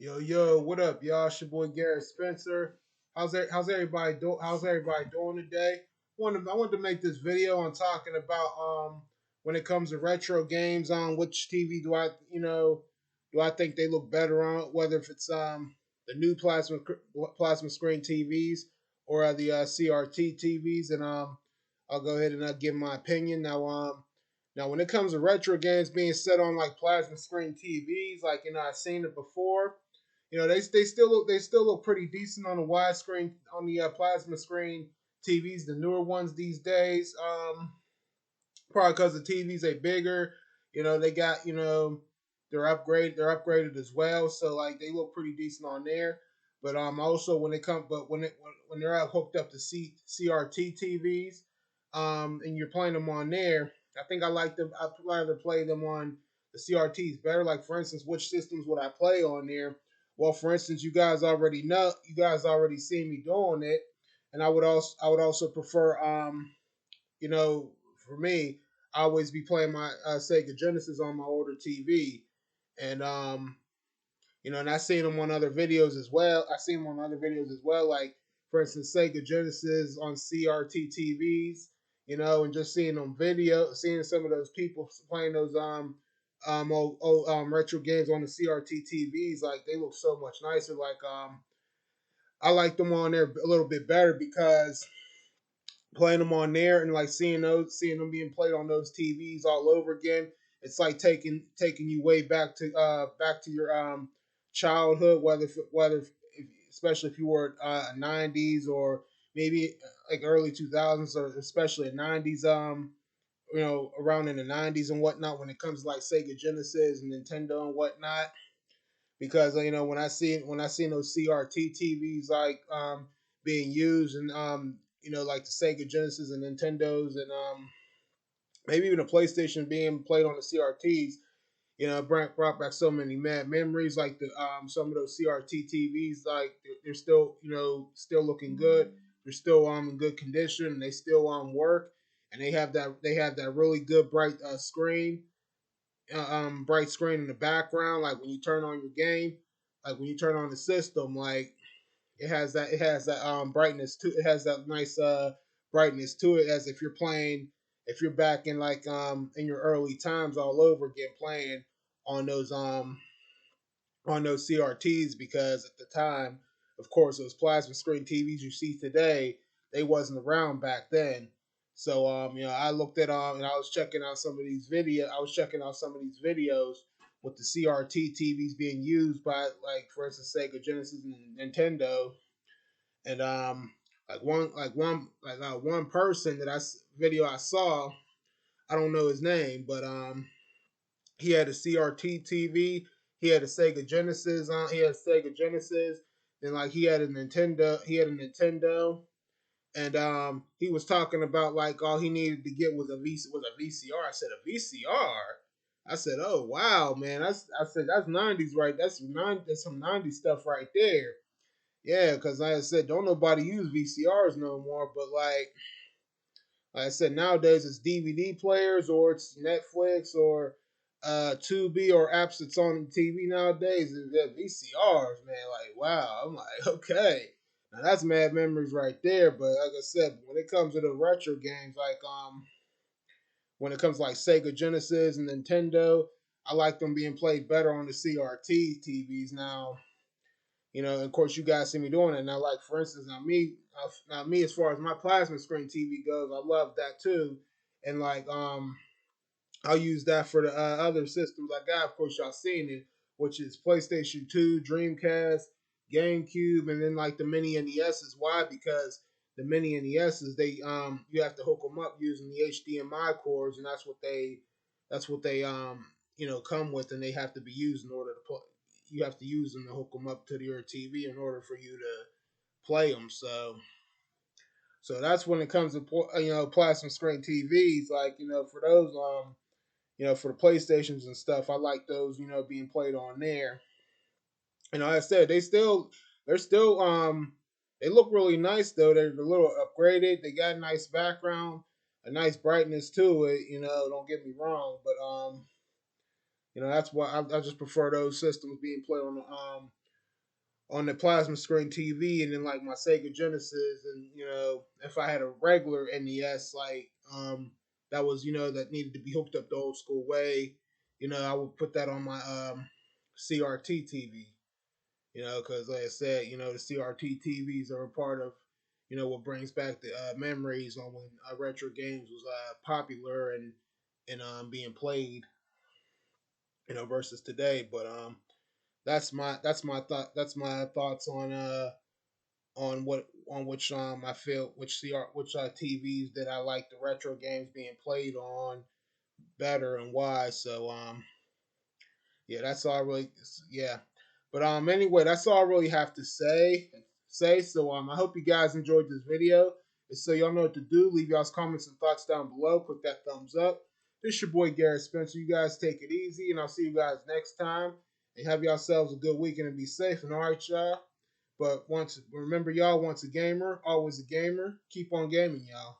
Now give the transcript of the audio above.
Yo, what up, y'all? It's your boy Garrett Spencer. How's everybody doing? How's everybody doing today? I wanted to make this video on talking about when it comes to retro games on which TV do I think they look better on, whether if it's the new plasma screen TVs or the CRT TVs, and I'll go ahead and give my opinion now, when it comes to retro games being set on like plasma screen TVs, like I've seen it before. They still look pretty decent on the widescreen on the plasma screen TVs, the newer ones these days. Probably because the TVs are bigger. They got they're upgraded as well, so like they look pretty decent on there. But also when they're hooked up to CRT TVs, and you're playing them on there, I think I'd rather play them on the CRTs better. Like for instance, which systems would I play on there? Well, for instance, you guys already see me doing it, and I would also prefer you know, for me, I always be playing my Sega Genesis on my older TV, and and I seen them on other videos as well. I seen them on other videos as well, like for instance, Sega Genesis on CRT TVs, and just seeing some of those people playing those retro games on the CRT TVs, like they look so much nicer. Like I like them on there a little bit better because playing them on there and like seeing them being played on those TVs all over again. It's like taking you way back to your childhood, especially if you were '90s or maybe like early 2000s, or especially '90s. Around in the '90s and whatnot, when it comes to like Sega Genesis and Nintendo and whatnot, because when I seen those CRT TVs like being used, and like the Sega Genesis and Nintendos, and maybe even a PlayStation being played on the CRTs, it brought back so many mad memories. Like the some of those CRT TVs, like they're still still looking good. They're still in good condition, and they still work, and they have that really good bright screen in the background. Like when you turn on your game, like when you turn on the system, like it has that brightness to it has that nice brightness to it, as if you're back in like in your early times all over again playing on those um on those CRTs, because at the time, of course, those plasma screen TVs you see today, they wasn't around back then. So I looked at and I was checking out some of these videos with the CRT TVs being used by, like for instance, Sega Genesis and Nintendo, and one person video I saw, I don't know his name, but he had a CRT TV. He had a Sega Genesis on. He had a Sega Genesis. Then like he had a Nintendo. He had a Nintendo, and he was talking about like all he needed to get was a VCR. I said a VCR. I said, oh wow, man. I said that's '90s, right? That's some '90s stuff right there. Yeah, because like I said, don't nobody use VCRs no more. But like I said, nowadays it's DVD players, or it's Netflix, or Tubi, or apps that's on TV nowadays. They're VCRs, man. Like, wow. I'm like, okay. Now that's mad memories right there. But like I said, when it comes to the retro games, like when it comes to like Sega Genesis and Nintendo, I like them being played better on the CRT TVs now. Of course, you guys see me doing it now. Like for instance, now me, as far as my plasma screen TV goes, I love that too, and like I'll use that for the other systems I got. Of course, y'all seen it, which is PlayStation 2, Dreamcast, GameCube, and then like the mini NESs. Why? Because the mini NESs, you have to hook them up using the HDMI cords, and that's what they come with, and they have to be used in order to play. You have to use them to hook them up to your TV in order for you to play them. So that's when it comes to plasma screen TVs. Like for those for the PlayStations and stuff, I like those being played on there. And like I said, they're still they look really nice though. They're a little upgraded. They got a nice background, a nice brightness to it. Don't get me wrong, but that's why I just prefer those systems being played on on the plasma screen TV, and then like my Sega Genesis, and if I had a regular NES, like that was that needed to be hooked up the old school way, I would put that on my CRT TV. Because like I said, the CRT TVs are a part of what brings back the memories on when retro games was popular and being played, versus today. But that's my thoughts on which I feel which TVs that I like the retro games being played on better and why. So yeah, that's all I really yeah. But anyway, that's all I really have to say. So I hope you guys enjoyed this video. And so y'all know what to do. Leave y'all's comments and thoughts down below. Put that thumbs up. This your boy Garrett Spencer. You guys take it easy, and I'll see you guys next time. And have yourselves a good weekend and be safe. And all right, y'all. But once remember, y'all, once a gamer, always a gamer. Keep on gaming, y'all.